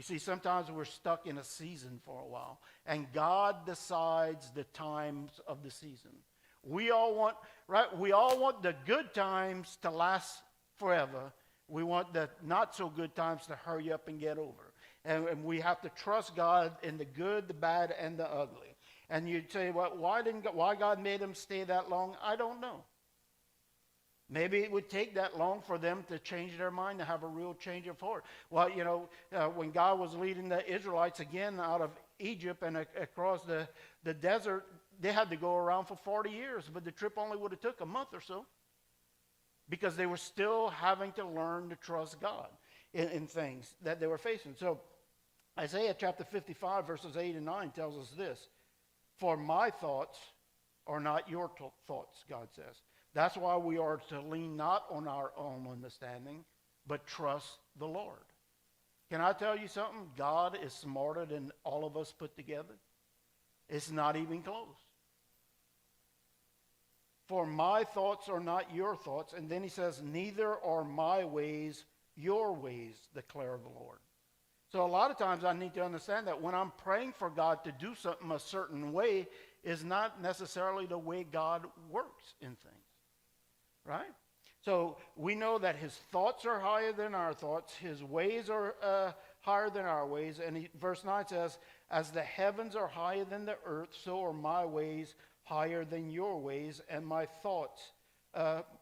You see, sometimes we're stuck in a season for a while, and God decides the times of the season. We all want, right? We all want the good times to last forever. We want the not so good times to hurry up and get over. And we have to trust God in the good, the bad, and the ugly. And you'd say, well, why God made them stay that long? I don't know. Maybe it would take that long for them to change their mind, to have a real change of heart. Well, when God was leading the Israelites again out of Egypt and across the desert, they had to go around for 40 years, but the trip only would have took a month or so because they were still having to learn to trust God in things that they were facing. So Isaiah chapter 55, verses 8 and 9 tells us this: "For my thoughts are not your thoughts," God says. That's why we are to lean not on our own understanding, but trust the Lord. Can I tell you something? God is smarter than all of us put together. It's not even close. For my thoughts are not your thoughts. And then he says, neither are my ways your ways, declare the Lord. So a lot of times I need to understand that when I'm praying for God to do something a certain way is not necessarily the way God works in things. Right? So we know that his thoughts are higher than our thoughts. His ways are higher than our ways. And verse 9 says, as the heavens are higher than the earth, so are my ways higher than your ways, and my thoughts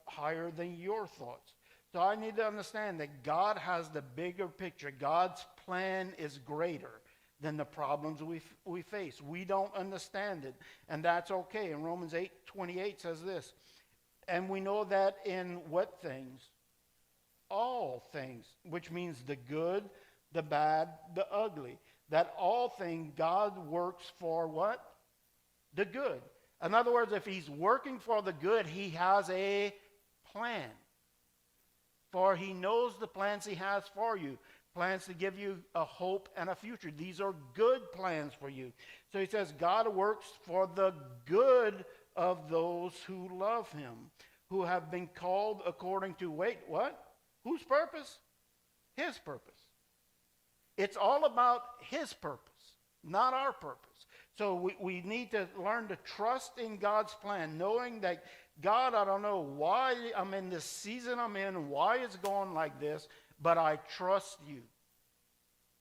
higher than your thoughts. So I need to understand that God has the bigger picture. God's plan is greater than the problems we face. We don't understand it, and that's okay. And Romans 8:28 says this, and we know that in what things? All things, which means the good, the bad, the ugly. That all things God works for what? The good. In other words, if he's working for the good, he has a plan. For he knows the plans he has for you. Plans to give you a hope and a future. These are good plans for you. So he says God works for the good of those who love him, who have been called according to, wait, what? Whose purpose? His purpose. It's all about his purpose, not our purpose. So we need to learn to trust in God's plan, knowing that, God, I don't know why I'm in this season I'm in, why it's going like this, but I trust you.